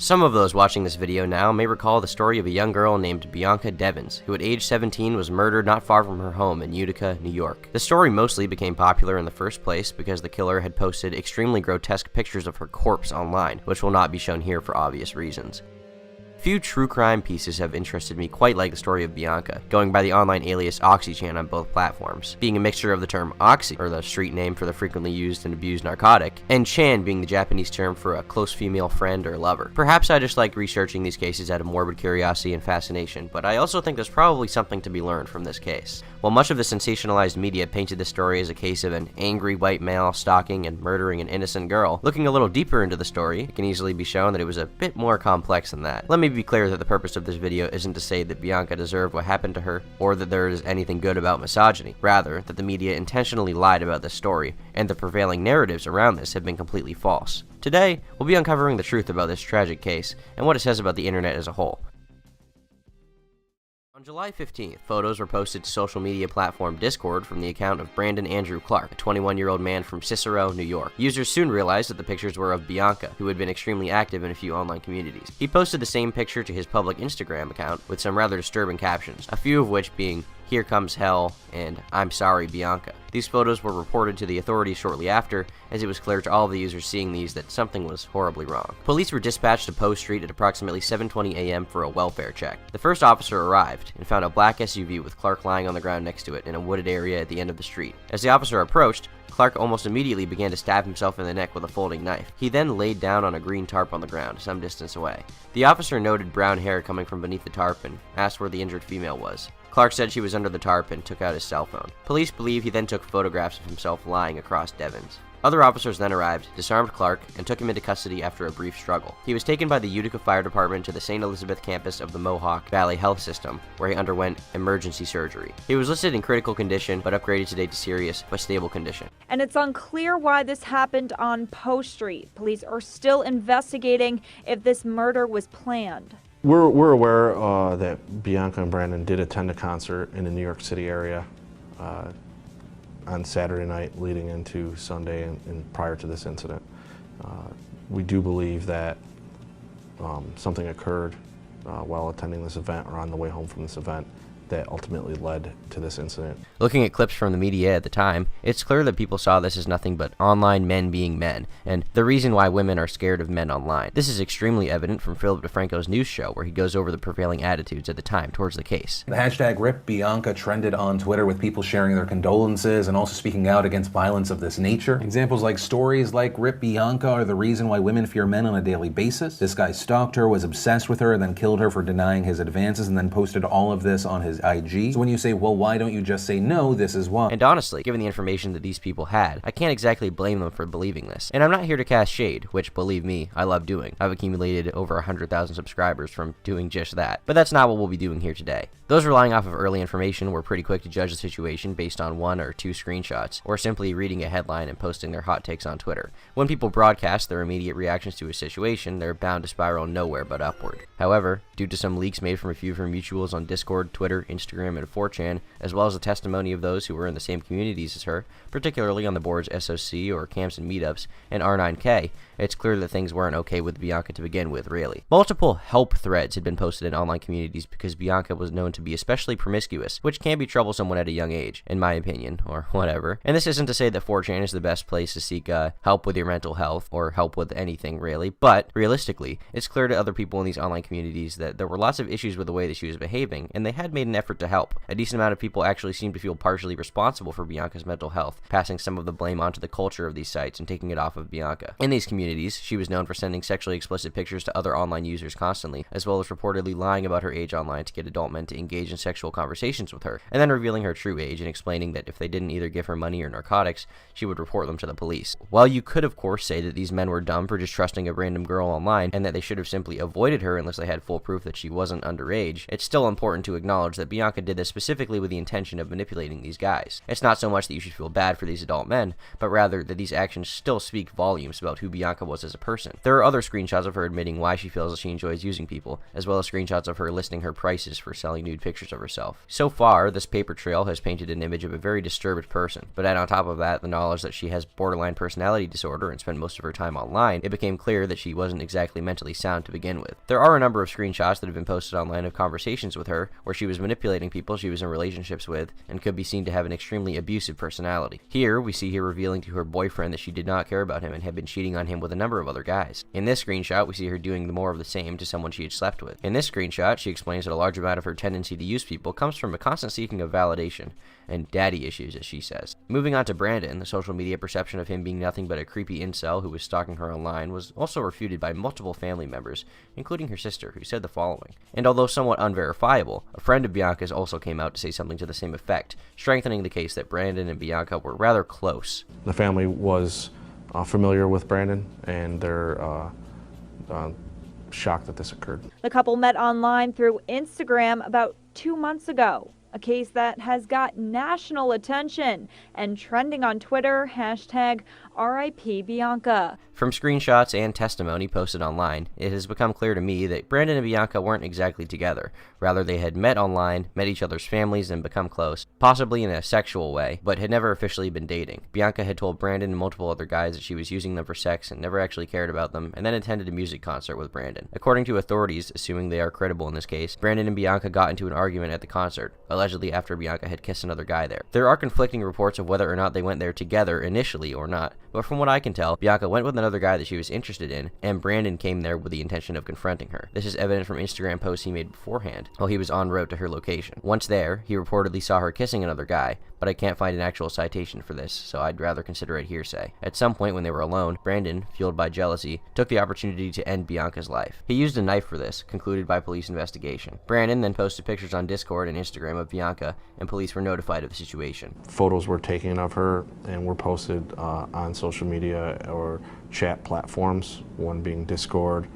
Some of those watching this video now may recall the story of a young girl named Bianca Devins, who at age 17 was murdered not far from her home in Utica, New York. The story mostly became popular in the first place because the killer had posted extremely grotesque pictures of her corpse online, which will not be shown here for obvious reasons. Few true crime pieces have interested me quite like the story of Bianca, going by the online alias Oxychan on both platforms, being a mixture of the term oxy, or the street name for the frequently used and abused narcotic, and chan being the Japanese term for a close female friend or lover. Perhaps I just like researching these cases out of morbid curiosity and fascination, but I also think there's probably something to be learned from this case. While much of the sensationalized media painted this story as a case of an angry white male stalking and murdering an innocent girl, looking a little deeper into the story, it can easily be shown that it was a bit more complex than that. Let me be clear that the purpose of this video isn't to say that Bianca deserved what happened to her, or that there is anything good about misogyny. Rather, that the media intentionally lied about this story, and the prevailing narratives around this have been completely false. Today, we'll be uncovering the truth about this tragic case, and what it says about the internet as a whole. On July 15th, photos were posted to social media platform Discord from the account of Brandon Andrew Clark, a 21-year-old man from Cicero, New York. Users soon realized that the pictures were of Bianca, who had been extremely active in a few online communities. He posted the same picture to his public Instagram account with some rather disturbing captions, a few of which being, "Here comes hell," and "I'm sorry, Bianca." These photos were reported to the authorities shortly after, as it was clear to all of the users seeing these that something was horribly wrong. Police were dispatched to Post Street at approximately 7:20 a.m. for a welfare check. The first officer arrived and found a black SUV with Clark lying on the ground next to it in a wooded area at the end of the street. As the officer approached, Clark almost immediately began to stab himself in the neck with a folding knife. He then laid down on a green tarp on the ground, some distance away. The officer noted brown hair coming from beneath the tarp and asked where the injured female was. Clark said she was under the tarp and took out his cell phone. Police believe he then took photographs of himself lying across Devins. Other officers then arrived, disarmed Clark, and took him into custody after a brief struggle. He was taken by the Utica Fire Department to the St. Elizabeth campus of the Mohawk Valley Health System, where he underwent emergency surgery. He was listed in critical condition, but upgraded today to serious but stable condition. And it's unclear why this happened on Post Street. Police are still investigating if this murder was planned. We're aware that Bianca and Brandon did attend a concert in the New York City area on Saturday night leading into Sunday and prior to this incident. We do believe that something occurred while attending this event or on the way home from this event that ultimately led to this incident. Looking at clips from the media at the time, it's clear that people saw this as nothing but online men being men, and the reason why women are scared of men online. This is extremely evident from Philip DeFranco's news show, where he goes over the prevailing attitudes at the time towards the case. The hashtag #RipBianca trended on Twitter with people sharing their condolences and also speaking out against violence of this nature. Examples like stories like #RipBianca are the reason why women fear men on a daily basis. This guy stalked her, was obsessed with her, and then killed her for denying his advances, and then posted all of this on his IG. So when you say, well, why don't you just say no, this is why. And honestly, given the information that these people had, I can't exactly blame them for believing this. And I'm not here to cast shade, which, believe me, I love doing. I've accumulated over 100,000 subscribers from doing just that. But that's not what we'll be doing here today. Those relying off of early information were pretty quick to judge the situation based on 1 or 2 screenshots, or simply reading a headline and posting their hot takes on Twitter. When people broadcast their immediate reactions to a situation, they're bound to spiral nowhere but upward. However, due to some leaks made from a few of her mutuals on Discord, Twitter, Instagram, and 4chan, as well as the testimony of those who were in the same communities as her, particularly on the board's SOC or camps and meetups, and R9K, it's clear that things weren't okay with Bianca to begin with, really. Multiple help threads had been posted in online communities because Bianca was known to be especially promiscuous, which can be troublesome when at a young age, in my opinion, or whatever. And this isn't to say that 4chan is the best place to seek help with your mental health, or help with anything, really, but realistically, it's clear to other people in these online communities that there were lots of issues with the way that she was behaving, and they had made an effort to help. A decent amount of people actually seemed to feel partially responsible for Bianca's mental health, passing some of the blame onto the culture of these sites and taking it off of Bianca. In these communities, she was known for sending sexually explicit pictures to other online users constantly, as well as reportedly lying about her age online to get adult men to engage in sexual conversations with her, and then revealing her true age and explaining that if they didn't either give her money or narcotics, she would report them to the police. While you could of course say that these men were dumb for just trusting a random girl online, and that they should have simply avoided her unless they had full proof that she wasn't underage, it's still important to acknowledge that that Bianca did this specifically with the intention of manipulating these guys. It's not so much that you should feel bad for these adult men, but rather that these actions still speak volumes about who Bianca was as a person. There are other screenshots of her admitting why she feels that she enjoys using people, as well as screenshots of her listing her prices for selling nude pictures of herself. So far, this paper trail has painted an image of a very disturbed person, but add on top of that the knowledge that she has borderline personality disorder and spent most of her time online, it became clear that she wasn't exactly mentally sound to begin with. There are a number of screenshots that have been posted online of conversations with her where she was manipulating people she was in relationships with and could be seen to have an extremely abusive personality. Here, we see her revealing to her boyfriend that she did not care about him and had been cheating on him with a number of other guys. In this screenshot, we see her doing more of the same to someone she had slept with. In this screenshot, she explains that a large amount of her tendency to use people comes from a constant seeking of validation and daddy issues, as she says. Moving on to Brandon, the social media perception of him being nothing but a creepy incel who was stalking her online was also refuted by multiple family members, including her sister, who said the following. And although somewhat unverifiable, a friend of Bianca's also came out to say something to the same effect, strengthening the case that Brandon and Bianca were rather close. The family was familiar with Brandon, and they're shocked that this occurred. The couple met online through Instagram about 2 months ago. A case that has got national attention and trending on Twitter, hashtag RIP Bianca. From screenshots and testimony posted online, it has become clear to me that Brandon and Bianca weren't exactly together. Rather, they had met online, met each other's families, and become close, possibly in a sexual way, but had never officially been dating. Bianca had told Brandon and multiple other guys that she was using them for sex and never actually cared about them, and then attended a music concert with Brandon. According to authorities, assuming they are credible in this case, Brandon and Bianca got into an argument at the concert, allegedly after Bianca had kissed another guy there. There are conflicting reports of whether or not they went there together initially or not, but from what I can tell, Bianca went with another guy that she was interested in, and Brandon came there with the intention of confronting her. This is evident from Instagram posts he made beforehand, while he was en route to her location. Once there, he reportedly saw her kissing another guy, but I can't find an actual citation for this, so I'd rather consider it hearsay. At some point when they were alone, Brandon, fueled by jealousy, took the opportunity to end Bianca's life. He used a knife for this, concluded by police investigation. Brandon then posted pictures on Discord and Instagram of Bianca, and police were notified of the situation. Photos were taken of her and were posted on social media or chat platforms, one being Discord.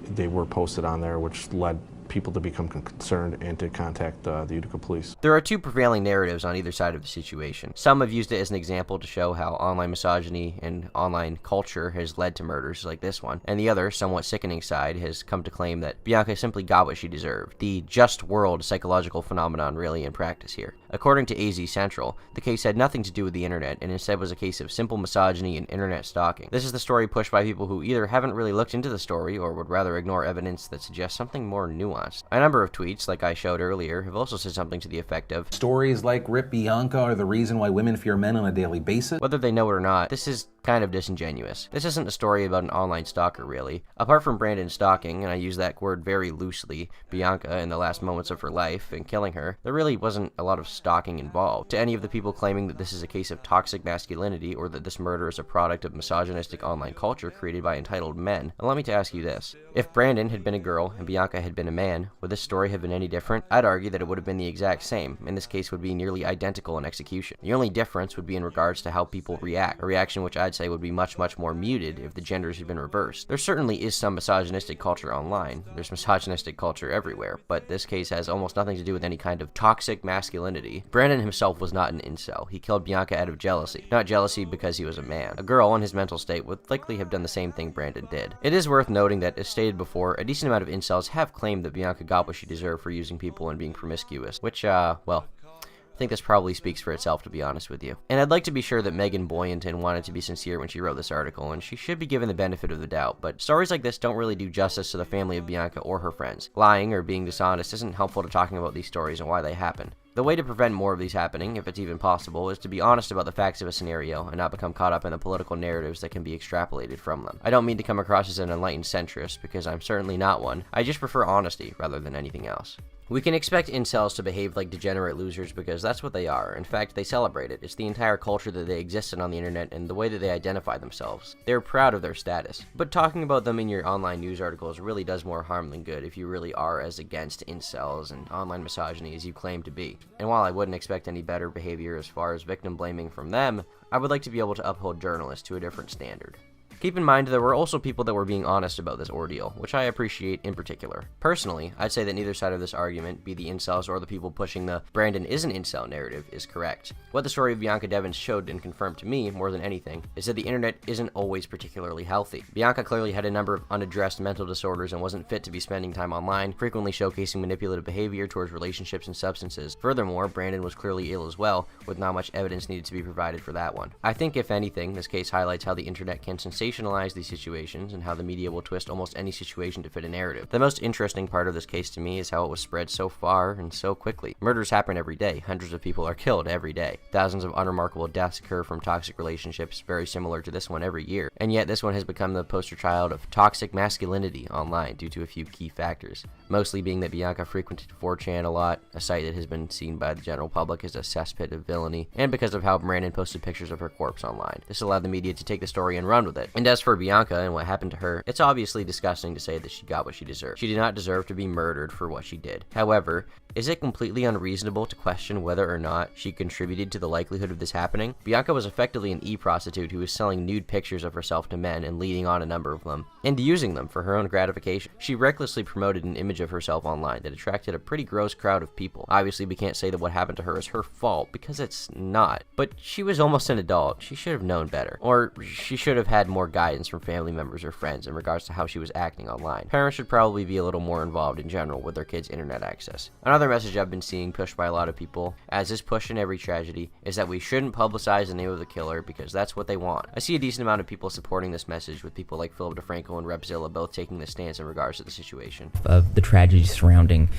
They were posted on there, which led people to become concerned and to contact the Utica police. There are two prevailing narratives on either side of the situation. Some have used it as an example to show how online misogyny and online culture has led to murders like this one, and the other, somewhat sickening side has come to claim that Bianca simply got what she deserved. The just world psychological phenomenon really in practice here. According to AZ Central, the case had nothing to do with the internet and instead was a case of simple misogyny and internet stalking. This is the story pushed by people who either haven't really looked into the story or would rather ignore evidence that suggests something more nuanced. A number of tweets, like I showed earlier, have also said something to the effect of, Stories like Rip Bianca are the reason why women fear men on a daily basis. whether they know it or not, this is kind of disingenuous. This isn't a story about an online stalker, really. Apart from Brandon stalking, and I use that word very loosely, Bianca in the last moments of her life and killing her, there really wasn't a lot of stalking involved. To any of the people claiming that this is a case of toxic masculinity or that this murder is a product of misogynistic online culture created by entitled men, allow me to ask you this. If Brandon had been a girl and Bianca had been a man, would this story have been any different? I'd argue that it would have been the exact same, and this case would be nearly identical in execution. The only difference would be in regards to how people react, a reaction which I'd say would be much more muted if the genders had been reversed. There certainly is some misogynistic culture online. There's misogynistic culture everywhere, but this case has almost nothing to do with any kind of toxic masculinity. Brandon himself was not an incel. He killed Bianca out of jealousy, not jealousy because he was a man. A girl in his mental state would likely have done the same thing Brandon did. It is worth noting that, as stated before, a decent amount of incels have claimed that Bianca got what she deserved for using people and being promiscuous, which, well, I think this probably speaks for itself, to be honest with you. And I'd like to be sure that Megan Boyenton wanted to be sincere when she wrote this article, and she should be given the benefit of the doubt, but stories like this don't really do justice to the family of Bianca or her friends. Lying or being dishonest isn't helpful to talking about these stories and why they happen. The way to prevent more of these happening, if it's even possible, is to be honest about the facts of a scenario and not become caught up in the political narratives that can be extrapolated from them. I don't mean to come across as an enlightened centrist, because I'm certainly not one. I just prefer honesty rather than anything else. We can expect incels to behave like degenerate losers because that's what they are. In fact, they celebrate it. It's the entire culture that they exist in on the internet and the way that they identify themselves. They're proud of their status. But talking about them in your online news articles really does more harm than good if you really are as against incels and online misogyny as you claim to be. And while I wouldn't expect any better behavior as far as victim blaming from them, I would like to be able to uphold journalists to a different standard. Keep in mind there were also people that were being honest about this ordeal, which I appreciate in particular. Personally, I'd say that neither side of this argument, be the incels or the people pushing the Brandon is an incel narrative, is correct. What the story of Bianca Devins showed and confirmed to me, more than anything, is that the internet isn't always particularly healthy. Bianca clearly had a number of unaddressed mental disorders and wasn't fit to be spending time online, frequently showcasing manipulative behavior towards relationships and substances. Furthermore, Brandon was clearly ill as well, with not much evidence needed to be provided for that one. I think, if anything, this case highlights how the internet can sensationalize these situations and how the media will twist almost any situation to fit a narrative. The most interesting part of this case to me is how it was spread so far and so quickly. Murders happen every day. Hundreds of people are killed every day. Thousands of unremarkable deaths occur from toxic relationships, very similar to this one every year. And yet this one has become the poster child of toxic masculinity online due to a few key factors. Mostly being that Bianca frequented 4chan a lot, a site that has been seen by the general public as a cesspit of villainy, and because of how Brandon posted pictures of her corpse online. This allowed the media to take the story and run with it. And as for Bianca and what happened to her, it's obviously disgusting to say that she got what she deserved. She did not deserve to be murdered for what she did. However, is it completely unreasonable to question whether or not she contributed to the likelihood of this happening? Bianca was effectively an e-prostitute who was selling nude pictures of herself to men and leading on a number of them, and using them for her own gratification. She recklessly promoted an image of herself online that attracted a pretty gross crowd of people. Obviously, we can't say that what happened to her is her fault, because it's not. But she was almost an adult. She should have known better. Or she should have had more guidance from family members or friends in regards to how she was acting online. Parents should probably be a little more involved in general with their kids' internet access. Another message I've been seeing pushed by a lot of people, as is pushed in every tragedy, is that we shouldn't publicize the name of the killer because that's what they want. I see a decent amount of people supporting this message, with people like Philip DeFranco and Repzilla both taking this stance in regards to the situation. Of the tragedy surrounding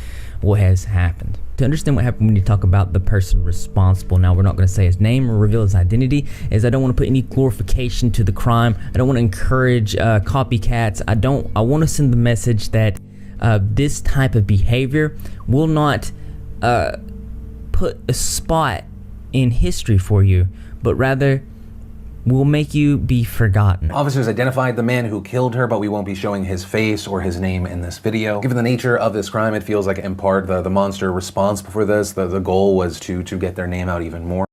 what has happened. To understand what happened, when you talk about the person responsible, now we're not going to say his name or reveal his identity, as I don't want to put any glorification to the crime. I don't want to encourage copycats. I want to send the message that this type of behavior will not put a spot in history for you, but rather will make you be forgotten. Officers identified the man who killed her, but we won't be showing his face or his name in this video. Given the nature of this crime, it feels like in part the monster responsible for this, the goal was to get their name out even more.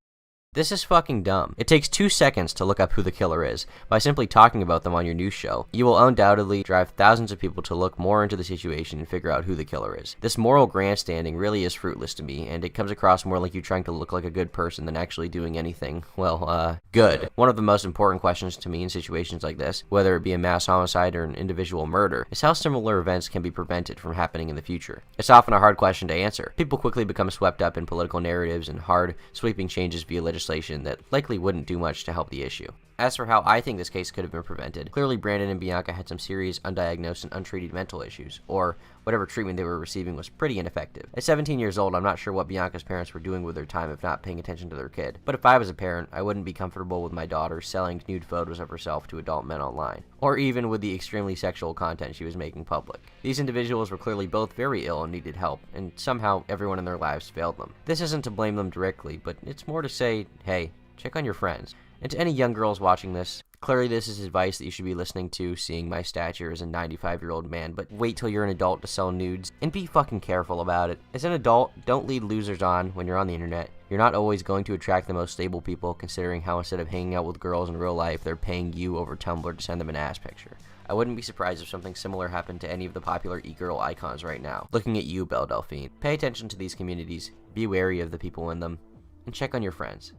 This is fucking dumb. It takes 2 seconds to look up who the killer is. By simply talking about them on your news show, you will undoubtedly drive thousands of people to look more into the situation and figure out who the killer is. This moral grandstanding really is fruitless to me, and it comes across more like you trying to look like a good person than actually doing anything, well, good. One of the most important questions to me in situations like this, whether it be a mass homicide or an individual murder, is how similar events can be prevented from happening in the future. It's often a hard question to answer. People quickly become swept up in political narratives and hard, sweeping changes via legislation that likely wouldn't do much to help the issue. As for how I think this case could have been prevented, clearly Brandon and Bianca had some serious undiagnosed and untreated mental issues, or whatever treatment they were receiving was pretty ineffective. At 17 years old, I'm not sure what Bianca's parents were doing with their time if not paying attention to their kid. But if I was a parent, I wouldn't be comfortable with my daughter selling nude photos of herself to adult men online, or even with the extremely sexual content she was making public. These individuals were clearly both very ill and needed help, and somehow everyone in their lives failed them. This isn't to blame them directly, but it's more to say, hey, check on your friends. And to any young girls watching this, clearly this is advice that you should be listening to, seeing my stature as a 95-year-old man, but wait till you're an adult to sell nudes, and be fucking careful about it. As an adult, don't lead losers on when you're on the internet. You're not always going to attract the most stable people, considering how instead of hanging out with girls in real life, they're paying you over Tumblr to send them an ass picture. I wouldn't be surprised if something similar happened to any of the popular e-girl icons right now. Looking at you, Belle Delphine. Pay attention to these communities, be wary of the people in them, and check on your friends.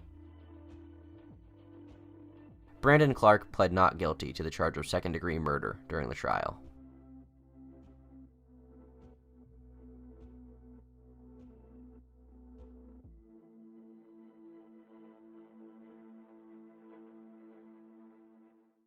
Brandon Clark pled not guilty to the charge of second-degree murder during the trial.